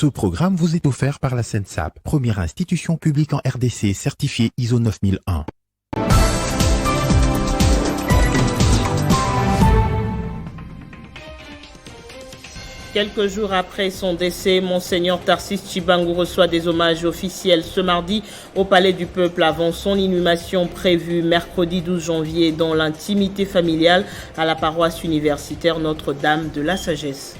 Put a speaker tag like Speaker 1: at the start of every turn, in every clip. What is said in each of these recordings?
Speaker 1: Ce programme vous est offert par la SENSAP, première institution publique en RDC certifiée ISO 9001.
Speaker 2: Quelques jours après son décès, Monseigneur Tarcisse Tshibangou reçoit des hommages officiels ce mardi au Palais du Peuple avant son inhumation prévue mercredi 12 janvier dans l'intimité familiale à la paroisse universitaire Notre-Dame de la Sagesse.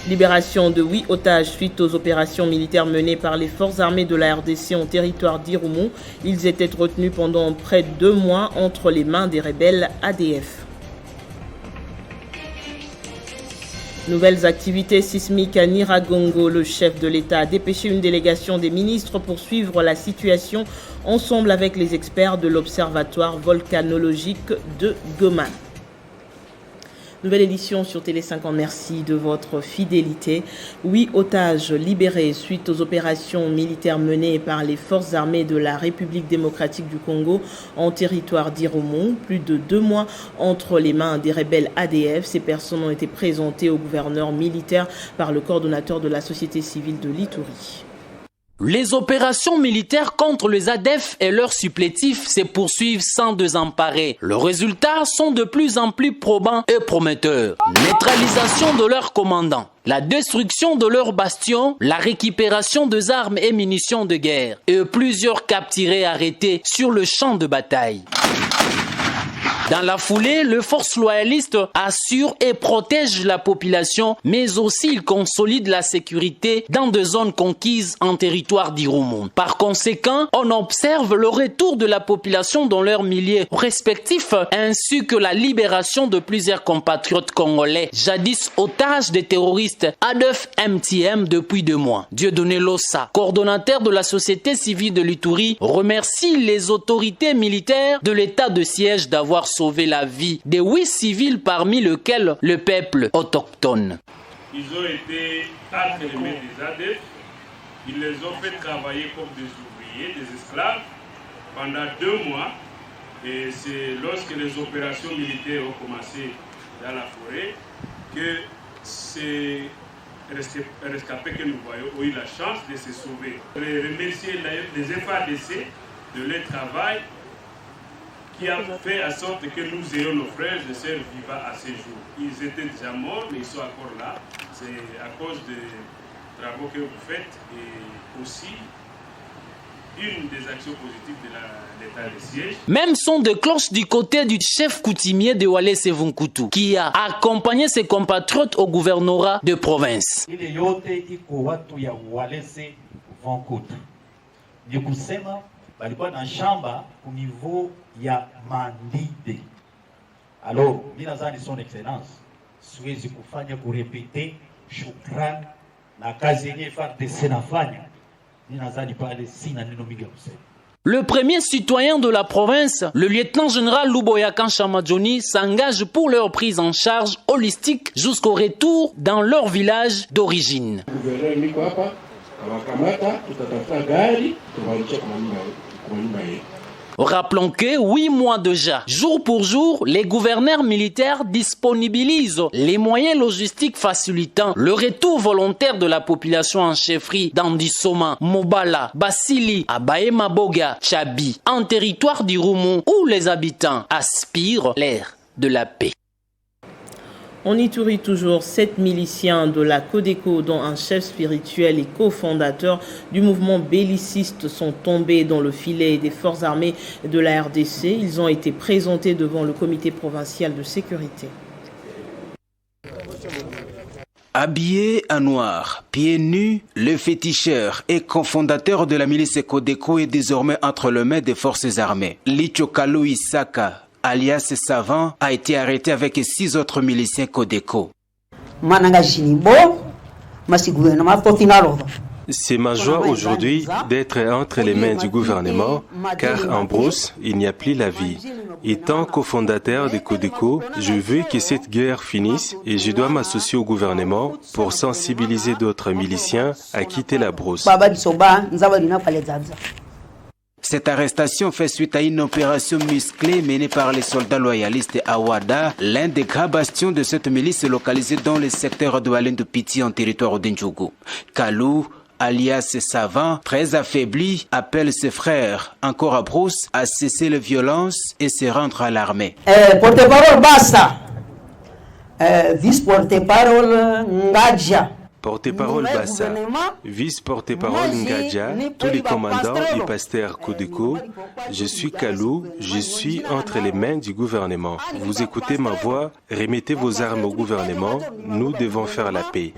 Speaker 2: Libération de 8 otages suite aux opérations militaires menées par les forces armées de la RDC en territoire d'Irumu. Ils étaient retenus pendant près de 2 mois entre les mains des rebelles ADF. Nouvelles activités sismiques à Nyiragongo. Le chef de l'État a dépêché une délégation des ministres pour suivre la situation ensemble avec les experts de l'Observatoire volcanologique de Goma. Nouvelle édition sur Télé 50. Merci de votre fidélité. 8 otages libérés suite aux opérations militaires menées par les forces armées de la République démocratique du Congo en territoire d'Irumu. Plus de 2 mois entre les mains des rebelles ADF. Ces personnes ont été présentées au gouverneur militaire par le coordonnateur de la société civile de l'Ituri.
Speaker 3: Les opérations militaires contre les ADF et leurs supplétifs se poursuivent sans désemparer. Les résultats sont de plus en plus probants et prometteurs. Neutralisation de leurs commandants, la destruction de leurs bastions, la récupération des armes et munitions de guerre et plusieurs capturés arrêtés sur le champ de bataille. Dans la foulée, les forces loyalistes assurent et protègent la population, mais aussi ils consolident la sécurité dans des zones conquises en territoire d'Irumu. Par conséquent, on observe le retour de la population dans leurs milieux respectifs, ainsi que la libération de plusieurs compatriotes congolais, jadis otages des terroristes ADF MTM depuis 2 mois. Dieudonné Lossa, coordonnateur de la société civile de l'Ituri, remercie les autorités militaires de l'état de siège d'avoir sauver la vie de 8 civils parmi lesquels le peuple autochtone.
Speaker 4: Ils ont été entre les mains des ADF, ils les ont fait travailler comme des ouvriers, des esclaves pendant 2 mois et c'est lorsque les opérations militaires ont commencé dans la forêt que ces rescapés que nous voyons ont eu la chance de se sauver. Je voudrais remercier les FARDC de leur travail qui a fait en sorte que nous ayons nos frères et sœurs vivants à ce jour. Ils étaient déjà morts, mais ils sont encore là. C'est à cause des travaux que vous faites et aussi une des actions positives de l'état de siège.
Speaker 3: Même son de cloche du côté du chef coutumier de Walese Vunkutu, qui a accompagné ses compatriotes au gouvernorat de province.
Speaker 5: Ile yote iko watu ya Walese Vunkutu. Ni kusema balikuwa na shamba au niveau ya Mandide. Alors, mimi nadhani son excellence siwezi kufanya kurepete shukrani na kazi yenyewe FARDC nafanya. Mimi nadhani pale sina neno mingi ya kusema.
Speaker 3: Le premier citoyen de la province, le lieutenant-général Luboyakan Chamadjoni, s'engage pour leur prise en charge holistique jusqu'au retour dans leur village d'origine. Rappelons que 8 mois déjà, jour pour jour, les gouverneurs militaires disponibilisent les moyens logistiques facilitant le retour volontaire de la population en chefferie d'Andissoma, Mobala, Basili, Abaye Maboga, Chabi, en territoire d'Irumu où les habitants aspirent l'ère de la paix.
Speaker 2: On Ituri toujours 7 miliciens de la Codeco, dont un chef spirituel et cofondateur du mouvement belliciste, sont tombés dans le filet des forces armées de la RDC. Ils ont été présentés devant le comité provincial de sécurité.
Speaker 6: Habillé en noir, pieds nus, le féticheur et cofondateur de la milice Codeco est désormais entre les mains des forces armées. Lichokalo Isaka, alias Savant, a été arrêté avec 6 autres miliciens Codeco.
Speaker 7: C'est ma joie aujourd'hui d'être entre les mains du gouvernement, car en brousse, il n'y a plus la vie. Étant cofondateur de Codeco, je veux que cette guerre finisse et je dois m'associer au gouvernement pour sensibiliser d'autres miliciens à quitter la brousse.
Speaker 6: Cette arrestation fait suite à une opération musclée menée par les soldats loyalistes à Ouada, l'un des grands bastions de cette milice localisée dans le secteur de Walendu-Piti en territoire d'Indjougou. Kalou, alias Savant, très affaibli, appelle ses frères, encore à Brousse, à cesser les violences et se rendre à l'armée.
Speaker 8: Porte-parole Bassa, vice-porte-parole Ngadja.
Speaker 7: Porte-parole Bassa, vice-porte-parole Ngadja, tous les commandants du Pasteur Codeco, je suis Kalou, je suis entre les mains du gouvernement. Vous écoutez ma voix, remettez vos armes au gouvernement, nous devons faire la paix.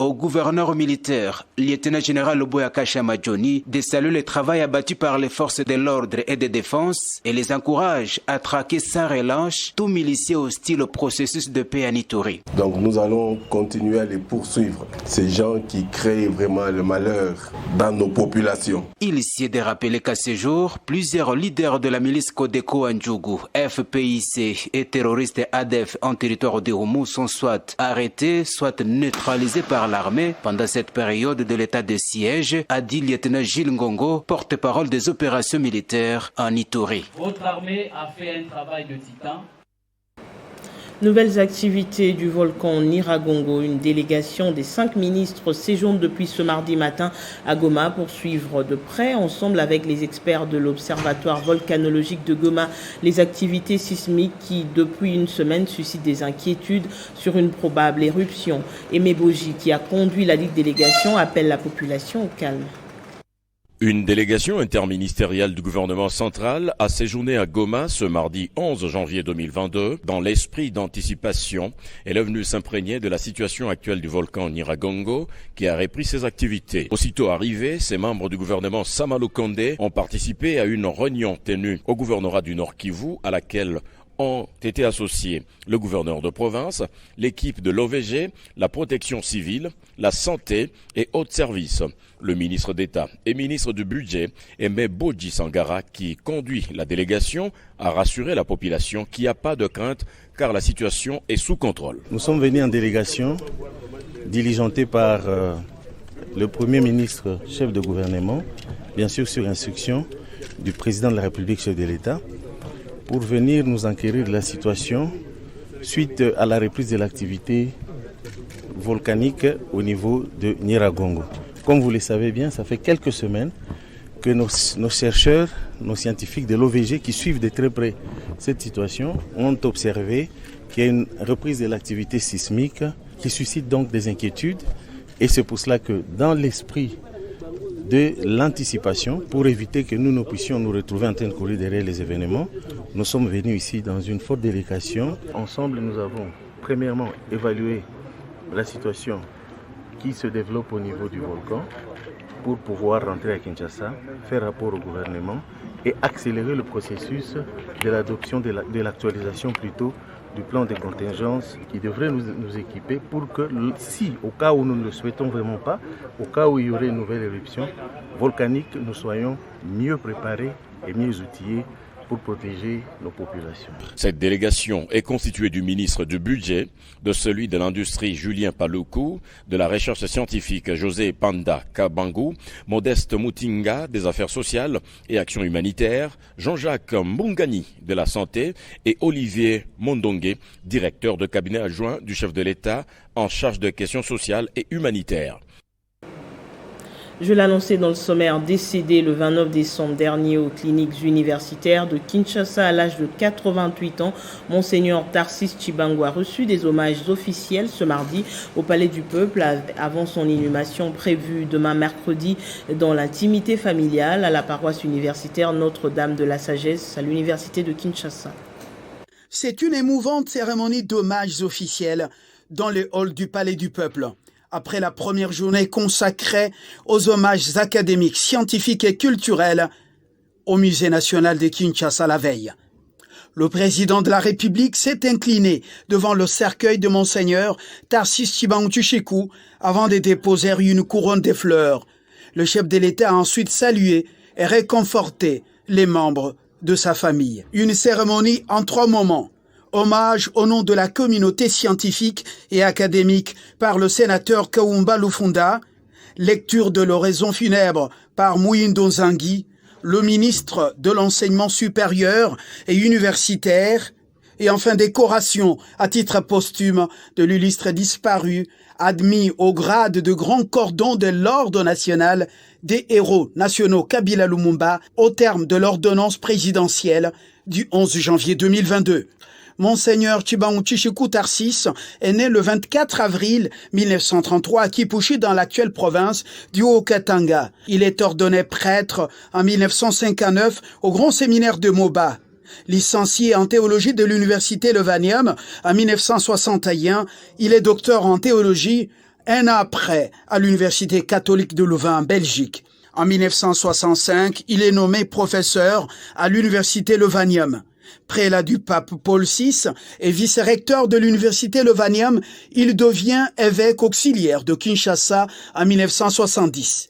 Speaker 6: Au gouverneur militaire, lieutenant-général Loboyaka Chamadjoni, de saluer le travail abattu par les forces de l'ordre et de défense et les encourage à traquer sans relâche tout milicier hostile au processus de paix à Nitori.
Speaker 9: Donc nous allons continuer à les poursuivre, ces gens qui créent vraiment le malheur dans nos populations.
Speaker 6: Il s'y est de rappeler qu'à ce jour, plusieurs leaders de la milice Codeco Ndjougou, FPIC et terroristes ADF en territoire de Houmou sont soit arrêtés, soit neutralisés par l'armée pendant cette période de l'état de siège, a dit lieutenant Gilles Ngongo, porte-parole des opérations militaires en Ituri.
Speaker 3: Votre armée a fait un travail de titan.
Speaker 2: Nouvelles activités du volcan Nyiragongo. Une délégation des 5 ministres séjourne depuis ce mardi matin à Goma pour suivre de près, ensemble avec les experts de l'Observatoire volcanologique de Goma, les activités sismiques qui, depuis une semaine, suscitent des inquiétudes sur une probable éruption. Aimé Boji, qui a conduit la délégation, appelle la population au calme.
Speaker 10: Une délégation interministérielle du gouvernement central a séjourné à Goma ce mardi 11 janvier 2022. Dans l'esprit d'anticipation, elle est venue s'imprégner de la situation actuelle du volcan Nyiragongo qui a repris ses activités. Aussitôt arrivés, ces membres du gouvernement Samalo Kondé ont participé à une réunion tenue au gouvernorat du Nord Kivu à laquelle ont été associés le gouverneur de province, l'équipe de l'OVG, la protection civile, la santé et autres services. Le ministre d'État et ministre du Budget, Aimé Boji Sangara, qui conduit la délégation, a rassuré la population qu'il n'y a pas de crainte car la situation est sous contrôle.
Speaker 11: Nous sommes venus en délégation, diligentés par le Premier ministre, chef de gouvernement, bien sûr sur instruction du président de la République, chef de l'État, pour venir nous enquérir de la situation suite à la reprise de l'activité volcanique au niveau de Nyiragongo. Comme vous le savez bien, ça fait quelques semaines que nos chercheurs, nos scientifiques de l'OVG qui suivent de très près cette situation ont observé qu'il y a une reprise de l'activité sismique qui suscite donc des inquiétudes. Et c'est pour cela que dans l'esprit de l'anticipation, pour éviter que nous puissions nous retrouver en train de courir derrière les événements, nous sommes venus ici dans une forte délégation. Ensemble, nous avons premièrement évalué la situation qui se développe au niveau du volcan pour pouvoir rentrer à Kinshasa, faire rapport au gouvernement et accélérer le processus de l'adoption de l'actualisation plutôt du plan de contingence qui devrait nous équiper pour que si, au cas où nous ne le souhaitons vraiment pas, au cas où il y aurait une nouvelle éruption volcanique, nous soyons mieux préparés et mieux outillés pour protéger nos populations.
Speaker 10: Cette délégation est constituée du ministre du Budget, de celui de l'Industrie Julien Paloukou, de la Recherche scientifique José Panda Kabangu, Modeste Moutinga des Affaires sociales et Actions humanitaires, Jean-Jacques Mbungani de la Santé et Olivier Mondongue, directeur de cabinet adjoint du chef de l'État en charge de questions sociales et humanitaires.
Speaker 2: Je l'annonçais dans le sommaire, décédé le 29 décembre dernier aux cliniques universitaires de Kinshasa à l'âge de 88 ans, Monseigneur Tarsis Tshibangou a reçu des hommages officiels ce mardi au Palais du Peuple avant son inhumation prévue demain mercredi dans l'intimité familiale à la paroisse universitaire Notre-Dame de la Sagesse à l'université de Kinshasa.
Speaker 12: C'est une émouvante cérémonie d'hommages officiels dans le hall du Palais du Peuple. Après la première journée consacrée aux hommages académiques, scientifiques et culturels au Musée national de Kinshasa la veille. Le président de la République s'est incliné devant le cercueil de Monseigneur Tarsis Tshibangou Tshishiko avant de déposer une couronne de fleurs. Le chef de l'État a ensuite salué et réconforté les membres de sa famille. Une cérémonie en 3 moments. Hommage au nom de la communauté scientifique et académique par le sénateur Kaoumba Lufunda, Lecture de l'oraison funèbre par Mouyindo Zangui, le ministre de l'Enseignement supérieur et universitaire, et enfin décoration à titre posthume de l'illustre disparu, admis au grade de grand cordon de l'Ordre national des héros nationaux Kabila Lumumba au terme de l'ordonnance présidentielle du 11 janvier 2022. Monseigneur Tshibangou Tshishikou Tarsis est né le 24 avril 1933 à Kipushi dans l'actuelle province du Haut-Katanga. Il est ordonné prêtre en 1959 au Grand Séminaire de Moba. Licencié en théologie de l'Université Levanium en 1961, il est docteur en théologie un an après à l'Université catholique de Louvain en Belgique. En 1965, il est nommé professeur à l'Université Levanium. Prélat du pape Paul VI et vice-recteur de l'Université Levanium, il devient évêque auxiliaire de Kinshasa en 1970.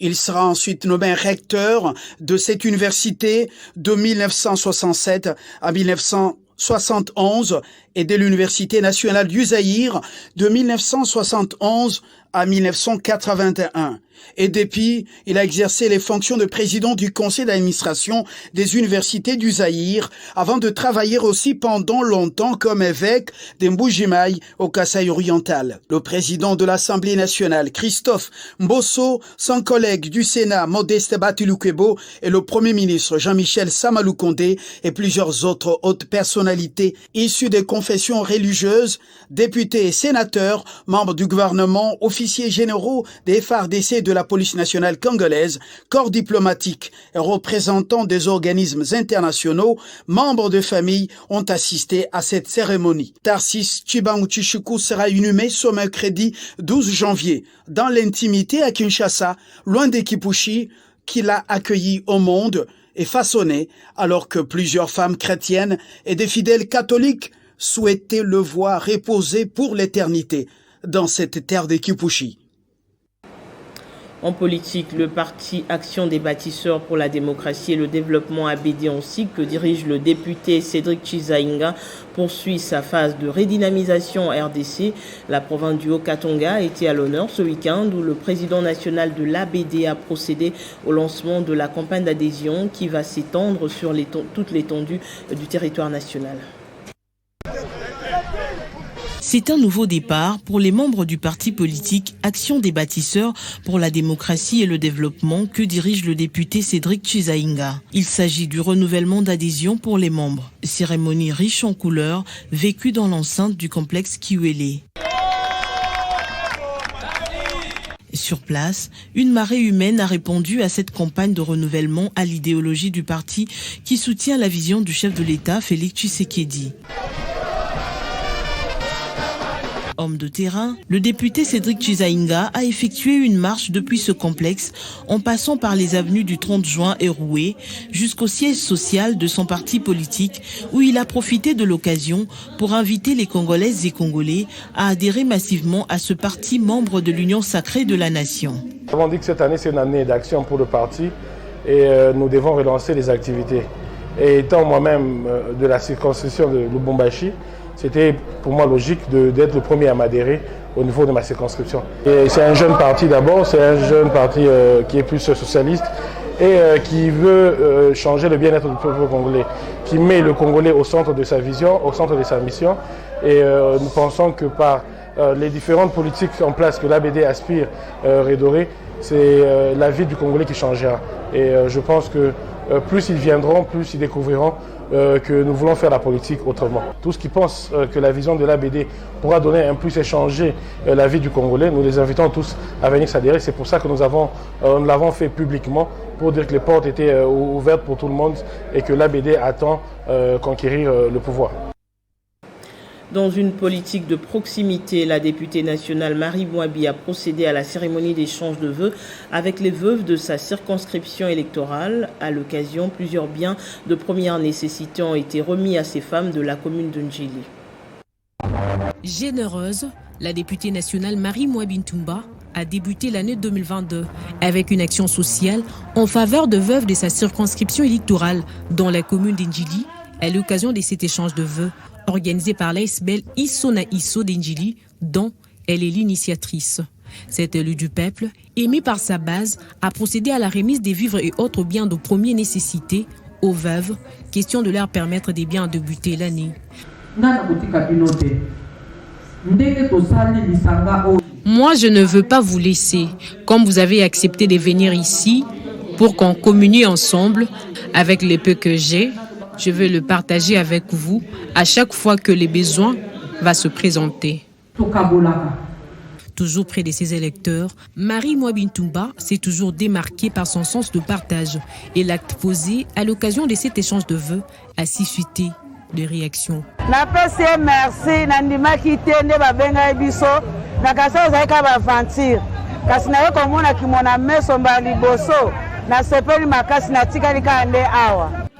Speaker 12: Il sera ensuite nommé recteur de cette université de 1967 à 1971 et de l'Université nationale du Zaïre de 1971 à 1981. Et depuis, il a exercé les fonctions de président du conseil d'administration des universités du Zaïre avant de travailler aussi pendant longtemps comme évêque d'Mbujimai au Kasaï oriental. Le président de l'Assemblée nationale, Christophe Mbosso, son collègue du Sénat, Modeste Batulukebo, et le premier ministre Jean-Michel Samaloukonde et plusieurs autres hautes personnalités issues des confessions religieuses, députés et sénateurs, membres du gouvernement, officiers généraux des FARDC de la police nationale congolaise, corps diplomatique et représentants des organismes internationaux, membres de famille ont assisté à cette cérémonie. Tarsis Tshibangou Tshishikou sera inhumé ce mercredi 12 janvier dans l'intimité à Kinshasa, loin de Kipushi, qu'il a accueilli au monde et façonné, alors que plusieurs femmes chrétiennes et des fidèles catholiques souhaitaient le voir reposer pour l'éternité dans cette terre de Kipushi.
Speaker 2: En politique, le parti Action des bâtisseurs pour la démocratie et le développement ABD ainsi que dirige le député Cédric Chizainga poursuit sa phase de redynamisation RDC. La province du Haut-Katanga était à l'honneur ce week-end où le président national de l'ABD a procédé au lancement de la campagne d'adhésion qui va s'étendre sur toute l'étendue du territoire national.
Speaker 13: C'est un nouveau départ pour les membres du parti politique Action des bâtisseurs pour la démocratie et le développement que dirige le député Cédric Chizainga. Il s'agit du renouvellement d'adhésion pour les membres. Cérémonie riche en couleurs, vécue dans l'enceinte du complexe Kiwele. Sur place, une marée humaine a répondu à cette campagne de renouvellement à l'idéologie du parti qui soutient la vision du chef de l'État, Félix Tshisekedi. Homme de terrain, le député Cédric Chizainga a effectué une marche depuis ce complexe en passant par les avenues du 30 juin et Roué jusqu'au siège social de son parti politique où il a profité de l'occasion pour inviter les Congolaises et Congolais à adhérer massivement à ce parti membre de l'Union sacrée de la nation.
Speaker 14: Nous avons dit que cette année c'est une année d'action pour le parti et nous devons relancer les activités. Et étant moi-même de la circonscription de Lubumbashi, c'était pour moi logique d'être le premier à m'adhérer au niveau de ma circonscription. C'est un jeune parti d'abord, c'est un jeune parti qui est plus socialiste et qui veut changer le bien-être du peuple congolais, qui met le Congolais au centre de sa vision, au centre de sa mission. Et nous pensons que par les différentes politiques en place que l'ABD aspire à redorer, c'est la vie du Congolais qui changera. Et je pense que plus ils viendront, plus ils découvriront que nous voulons faire la politique autrement. Tous ceux qui pensent que la vision de l'ABD pourra donner un plus et changer la vie du Congolais, nous les invitons tous à venir s'adhérer. C'est pour ça que nous l'avons fait publiquement pour dire que les portes étaient ouvertes pour tout le monde et que l'ABD attend conquérir le pouvoir.
Speaker 2: Dans une politique de proximité, la députée nationale Marie Mouabi a procédé à la cérémonie d'échange de vœux avec les veuves de sa circonscription électorale. À l'occasion, plusieurs biens de première nécessité ont été remis à ces femmes de la commune de Ndjili.
Speaker 15: Généreuse, la députée nationale Marie Mouabi Ntoumba a débuté l'année 2022 avec une action sociale en faveur de veuves de sa circonscription électorale dans la commune d'Ndjili à l'occasion de cet échange de vœux organisé par l'ASBEL Issona Isso d'Ndjili, dont elle est l'initiatrice. Cet élu du peuple, émis par sa base, a procédé à la remise des vivres et autres biens de première nécessité aux veuves, question de leur permettre des biens à débuter l'année. Moi, je ne veux pas vous laisser, comme vous avez accepté de venir ici pour qu'on communie ensemble avec les peu que j'ai. Je veux le partager avec vous à chaque fois que les besoins vont se présenter. Toujours près de ses électeurs, Marie Mwabintumba s'est toujours démarquée par son sens de partage et l'acte posé à l'occasion de cet échange de vœux a suscité des réactions.
Speaker 16: Merci.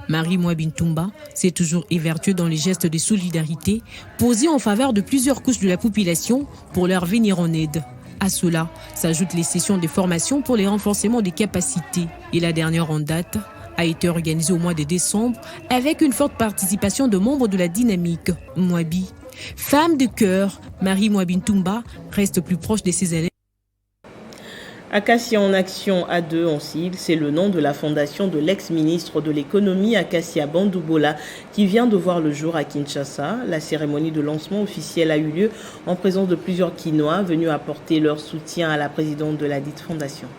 Speaker 15: Marie Mwabintumba s'est toujours évertuée dans les gestes de solidarité posés en faveur de plusieurs couches de la population pour leur venir en aide. À cela s'ajoutent les sessions de formation pour les renforcements des capacités. Et la dernière en date a été organisée au mois de décembre avec une forte participation de membres de la dynamique Mwabi. Femme de cœur, Marie Mwabintumba reste plus proche de ses élèves.
Speaker 2: Acacia en action à 2 en sigle, c'est le nom de la fondation de l'ex-ministre de l'économie Acacia Bandoubola qui vient de voir le jour à Kinshasa. La cérémonie de lancement officielle a eu lieu en présence de plusieurs Quinois venus apporter leur soutien à la présidente de la dite fondation.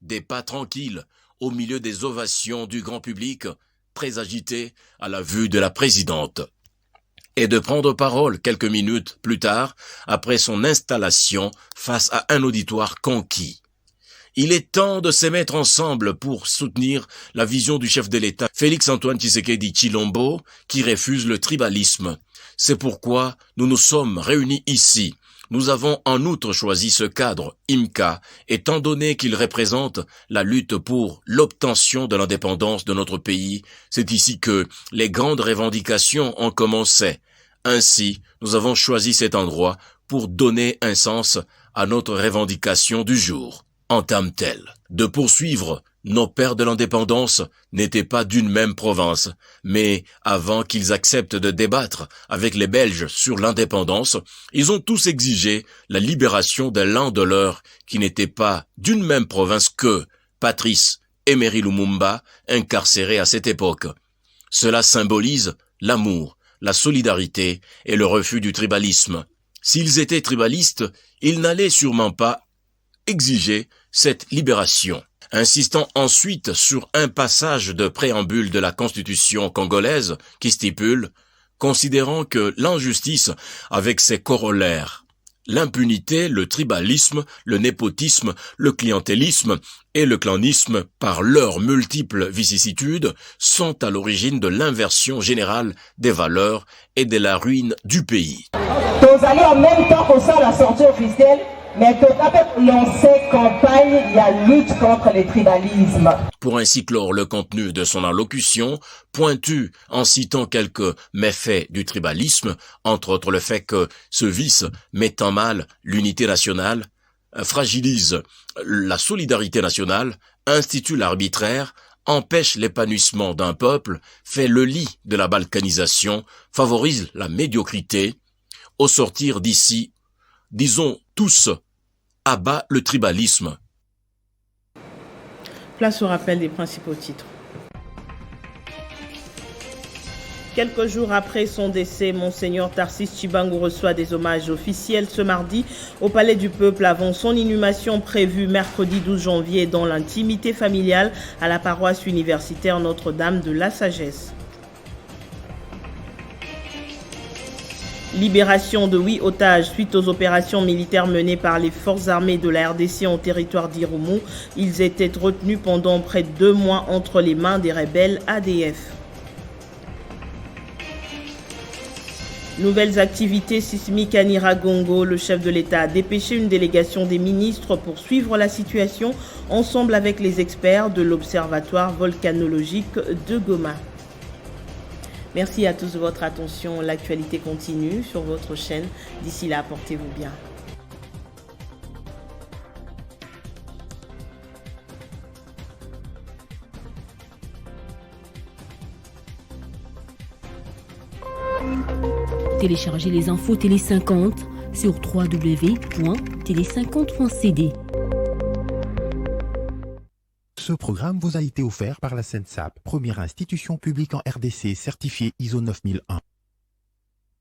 Speaker 10: Des pas tranquilles au milieu des ovations du grand public, très agité à la vue de la présidente. Et de prendre parole quelques minutes plus tard, après son installation face à un auditoire conquis. Il est temps de se mettre ensemble pour soutenir la vision du chef de l'État, Félix-Antoine Tshisekedi Tshilombo, qui refuse le tribalisme. C'est pourquoi nous nous sommes réunis ici. Nous avons en outre choisi ce cadre, IMCA, étant donné qu'il représente la lutte pour l'obtention de l'indépendance de notre pays. C'est ici que les grandes revendications ont commencé. Ainsi, nous avons choisi cet endroit pour donner un sens à notre revendication du jour. Entame-t-elle de poursuivre nos pères de l'indépendance n'étaient pas d'une même province, mais avant qu'ils acceptent de débattre avec les Belges sur l'indépendance, ils ont tous exigé la libération de l'un de leurs qui n'était pas d'une même province que Patrice Emery Lumumba, incarcéré à cette époque. Cela symbolise l'amour, la solidarité et le refus du tribalisme. S'ils étaient tribalistes, ils n'allaient sûrement pas exiger cette libération. Insistant ensuite sur un passage de préambule de la Constitution congolaise qui stipule, considérant que l'injustice avec ses corollaires, l'impunité, le tribalisme, le népotisme, le clientélisme et le clanisme, par leurs multiples vicissitudes, sont à l'origine de l'inversion générale des valeurs et de la ruine du pays.
Speaker 16: Nous allons en même temps que ça la sortie officielle, mais que lancer campagne, il y a lutte contre le tribalisme.
Speaker 10: Pour ainsi clore le contenu de son allocution, pointu en citant quelques méfaits du tribalisme, entre autres le fait que ce vice met en mal l'unité nationale, fragilise la solidarité nationale, institue l'arbitraire, empêche l'épanouissement d'un peuple, fait le lit de la balkanisation, favorise la médiocrité. Au sortir d'ici, disons tous, à bas le tribalisme.
Speaker 2: Place au rappel des principaux titres. Quelques jours après son décès, Monseigneur Tarcisse Tchibangu reçoit des hommages officiels ce mardi au Palais du Peuple avant son inhumation prévue mercredi 12 janvier dans l'intimité familiale à la paroisse universitaire Notre-Dame de la Sagesse. Libération de 8 otages suite aux opérations militaires menées par les forces armées de la RDC en territoire d'Irumu. Ils étaient retenus pendant près de 2 mois entre les mains des rebelles ADF. Nouvelles activités sismiques à Nyiragongo. Le chef de l'État a dépêché une délégation des ministres pour suivre la situation ensemble avec les experts de l'Observatoire volcanologique de Goma. Merci à tous de votre attention. L'actualité continue sur votre chaîne. D'ici là, portez-vous bien.
Speaker 17: Téléchargez les infos Télé 50 sur www.télé50.cd.
Speaker 1: Ce programme vous a été offert par la SENSAP, première institution publique en RDC certifiée ISO 9001.